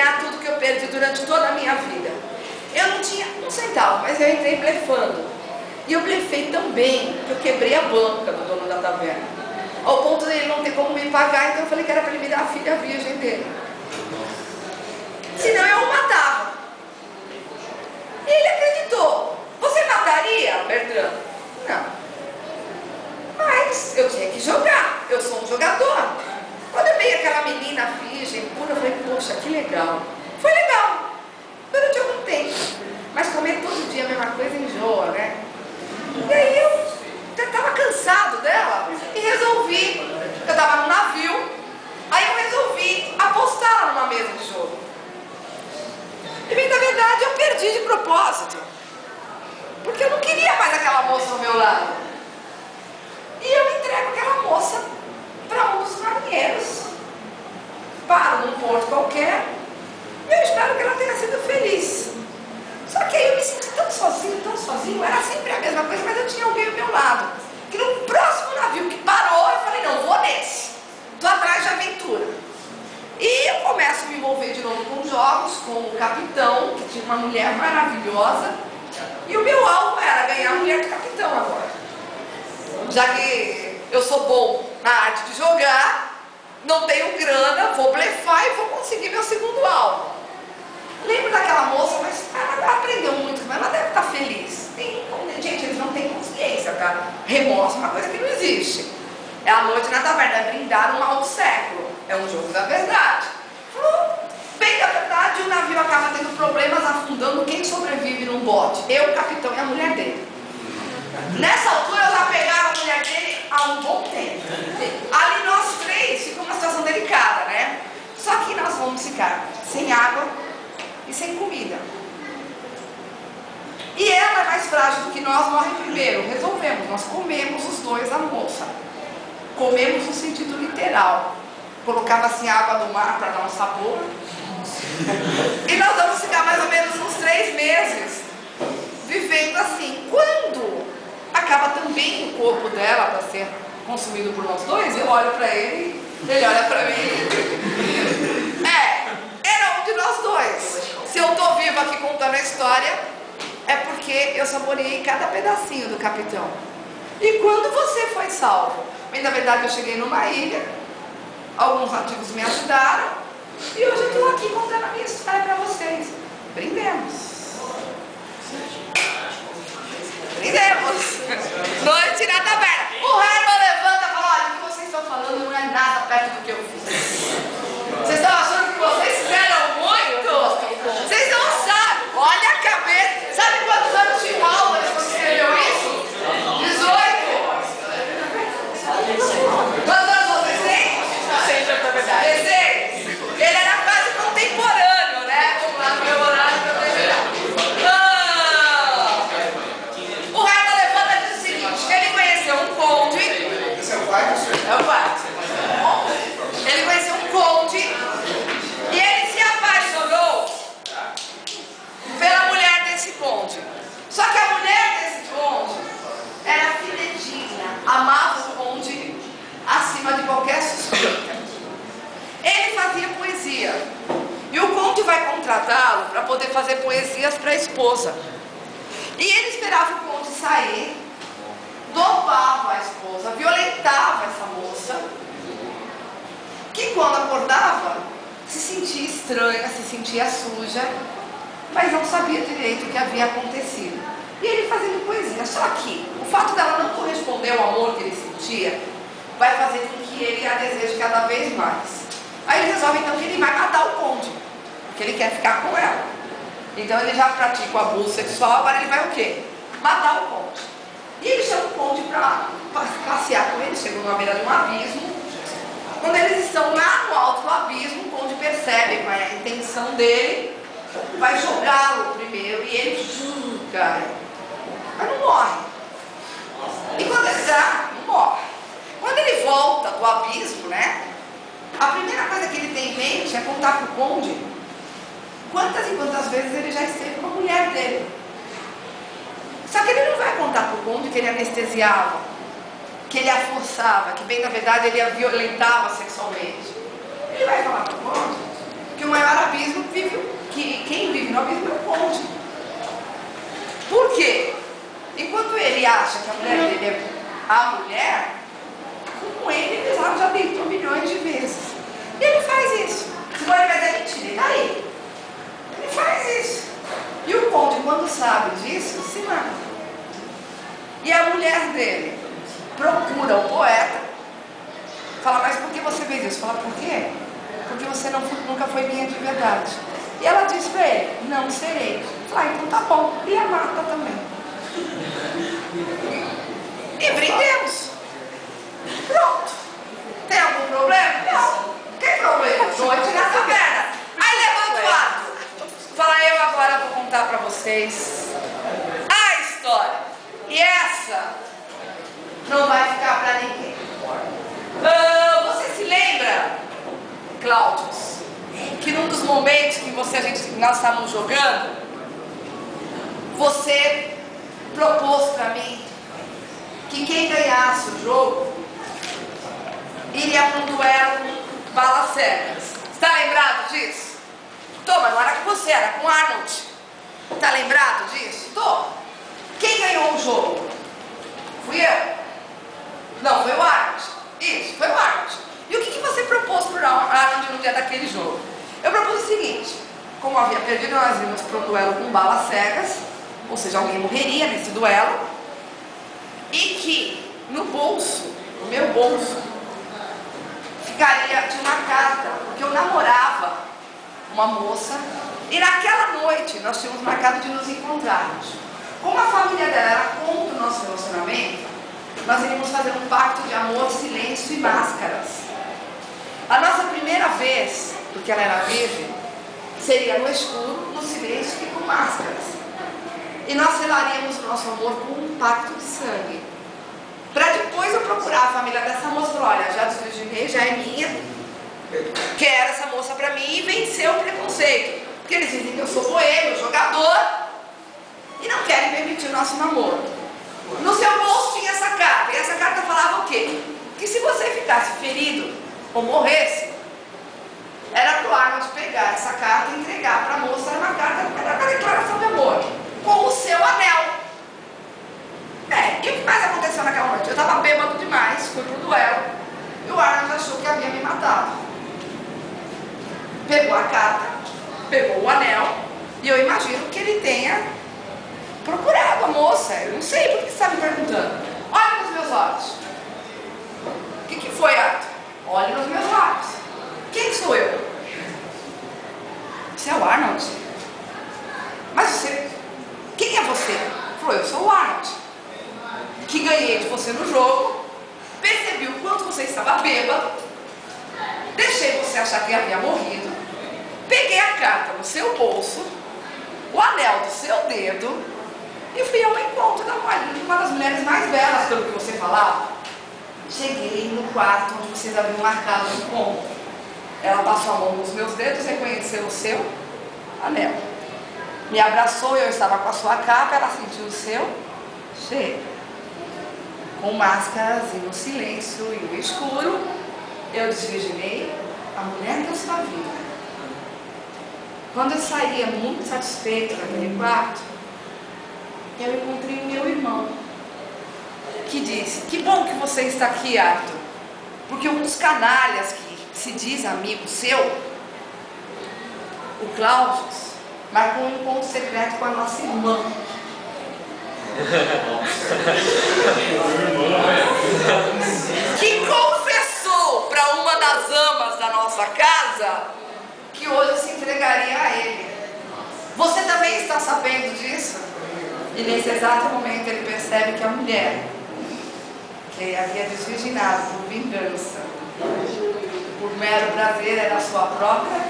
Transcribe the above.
ganhar tudo que eu perdi durante toda a minha vida. Eu não tinha um centavo, mas eu entrei blefando. E eu blefei tão bem que eu quebrei a banca do dono da taverna. Ao ponto dele não ter como me pagar, então eu falei que era para ele me dar a filha virgem dele. Senão eu o matava. E ele acreditou. Você mataria, Bertrand? Não. Mas eu tinha que jogar. Eu sou um jogador. Quando eu vi aquela menina virgem, pura, eu falei, poxa, que legal. Foi legal. Durante algum tempo. Mas comer todo dia a mesma coisa enjoa, né? E aí eu estava cansado dela e resolvi. Eu estava no navio. Aí eu resolvi apostar numa mesa de jogo. E bem, na verdade, eu perdi de propósito. Porque eu não queria mais aquela moça ao meu lado. E eu entrego aquela moça para um dos marinheiros. Paro num porto qualquer. E eu espero que ela tenha sido feliz. Só que aí eu me senti tão sozinho. Era sempre a mesma coisa, mas eu tinha alguém ao meu lado. Que no próximo navio que parou, eu falei, não, vou nesse. Estou atrás de aventura. E eu começo a me envolver de novo com jogos, com o capitão, que tinha uma mulher maravilhosa. E o meu alvo era ganhar a mulher do capitão agora. Já que eu sou bom na arte de jogar, não tenho grana, vou blefar e vou conseguir meu segundo alvo. Lembro daquela moça, mas ela aprendeu muito, mas ela deve estar feliz. Gente, eles não têm consciência, tá? Remorso é uma coisa que não existe. É a noite na taverna, é brindar um mal do século. É um jogo da verdade. Bem da verdade, o navio acaba tendo problemas, afundando. Quem sobrevive num bote? Eu, o capitão e a mulher dele. Nessa altura, já pegaram a mulher dele há um bom tempo. Ali nós três ficamos numa situação delicada, né? Só que nós vamos ficar sem água e sem comida. E ela é mais frágil do que nós, morre primeiro. Resolvemos, nós comemos os dois a moça. Comemos no sentido literal. Colocava assim água do mar para dar um sabor. E nós vamos ficar mais ou menos uns 3 meses vivendo assim. Quando acaba também o corpo dela para ser consumido por nós dois, eu olho para ele, ele olha para mim. Era um de nós dois. Se eu estou viva aqui contando a história, é porque eu saboreei cada pedacinho do capitão. E quando você foi salvo? Bem, na verdade, eu cheguei numa ilha, alguns nativos me ajudaram, e hoje eu estou aqui contando a minha história para vocês. Brindemos. Brindemos. Noite na taverna. O Herman levanta e fala, olha, o que vocês estão falando não é nada perto do que eu fiz. Vocês estão achando que vocês fizeram muito? Vocês não sabem. Olha a cabeça. Sabe quantos anos tinha o Álvares quando escreveu isso? 18. Quantos anos vocês têm? 16. Ele era quase contemporâneo, né? Vamos lá, no meu horário para terminar. O Herman levanta e diz o seguinte, que ele conheceu um conde. Esse é o quarto, senhor? É o quarto. Ele conheceu um conde e ele se apaixonou pela mulher desse conde. Só que a mulher desse conde era fidedigna, amava o conde acima de qualquer suspeita. Ele fazia poesia e o conde vai contratá-lo para poder fazer poesias para a esposa. E ele esperava o conde sair, dopava a esposa, violentava essa moça, que quando acordava se sentia estranha, se sentia suja, mas não sabia direito o que havia acontecido. E ele fazendo poesia. Só que o fato dela não corresponder ao amor que ele sentia vai fazer com que ele a deseje cada vez mais. Aí ele resolve então que ele vai matar o conde, porque ele quer ficar com ela. Então ele já pratica o abuso sexual, agora ele vai o quê? Matar o conde. E ele chama o conde para passear com ele, chegou na beira de um abismo. Quando eles estão lá no alto do abismo, o conde percebe qual é a intenção dele, vai jogá-lo primeiro e ele cai. Mas não morre. E quando ele não morre. Quando ele volta do abismo, né? A primeira coisa que ele tem em mente é contar para o conde quantas e quantas vezes ele já esteve com a mulher dele. Só que ele não vai contar para o conde que ele anestesiava, que ele a forçava, que bem na verdade ele a violentava sexualmente. Ele vai falar para o conde que o maior abismo que a mulher dele é a mulher, como ele já deitou milhões de vezes. E ele faz isso. Se você vai dizer mentira, ele tá aí. Ele faz isso. E o conde, quando sabe disso, se mata. E a mulher dele procura o poeta, fala, mas por que você fez isso? Fala, por quê? Porque você nunca foi minha de verdade. E ela diz para ele, não serei. Fala, então tá bom. E a mata também. E brindemos. Pronto. Tem algum problema? Não. Tem problema. Noite na taverna. Aí levanta o ato. Fala, eu agora vou contar para vocês a história. E essa não vai ficar para ninguém. Você se lembra, Cláudio, que num dos momentos que nós estávamos jogando, você propôs para mim que quem ganhasse o jogo iria para um duelo balas cegas. Está lembrado disso? Tô, mas não era com você, era com Arnold. Está lembrado disso? Tô. Quem ganhou o jogo? Fui eu. Não, foi o Arnold. Isso, foi o Arnold. E o que você propôs para o Arnold no dia daquele jogo? Eu propus o seguinte: como havia perdido, nós íamos para um duelo com balas cegas, ou seja, alguém morreria nesse duelo, e que no bolso, no meu bolso, tinha uma carta, porque eu namorava uma moça, e naquela noite nós tínhamos marcado de nos encontrarmos. Como a família dela era contra o nosso relacionamento, nós iríamos fazer um pacto de amor, silêncio e máscaras. A nossa primeira vez, porque ela era virgem, seria no escuro, no silêncio e com máscaras. E nós selaríamos o nosso amor com um pacto de sangue. Para depois eu procurar a família dessa moça e falar, olha, já desvirginei, já é minha, quero essa moça para mim, e vencer o preconceito. Porque eles dizem que eu sou boêmio, jogador, e não querem permitir o nosso namoro. No seu bolso tinha essa carta, e essa carta falava o quê? Que se você ficasse ferido ou morresse, era para o Arnold pegar essa carta e entregar para a moça. Era uma carta para declaração de amor, com o seu anel. E o que mais aconteceu naquela noite? Eu estava bêbado demais, fui pro duelo, e o Arnold achou que havia me matado. Pegou a carta, pegou o anel, e eu imagino que ele tenha procurado a moça. Eu não sei, por que você está me perguntando? Olha nos meus olhos. O que foi, Arthur? Olhe nos meus olhos. Quem sou eu? Você é o Arnold? Mas você... Quem é você? Falou, eu sou o Arnold, que ganhei de você no jogo, percebi o quanto você estava bêbado, deixei você achar que havia morrido, peguei a carta no seu bolso, o anel do seu dedo, e fui ao encontro de uma das mulheres mais belas, pelo que você falava. Cheguei no quarto onde vocês haviam marcado o encontro. Ela passou a mão nos meus dedos, reconheceu o seu anel. Me abraçou, eu estava com a sua capa, ela sentiu o seu cheiro. Com máscaras e no silêncio e no escuro, eu desvirginei a mulher da sua vida. Quando eu saía muito satisfeito daquele quarto, eu encontrei o meu irmão, que disse, que bom que você está aqui, Arthur, porque um dos canalhas que se diz amigo seu, o Cláudio, marcou um encontro secreto com a nossa irmã. Que confessou para uma das amas da nossa casa que hoje se entregaria a ele. Você também está sabendo disso? E nesse exato momento ele percebe que a mulher que ele havia desvirginado por vingança, por mero prazer, era a sua própria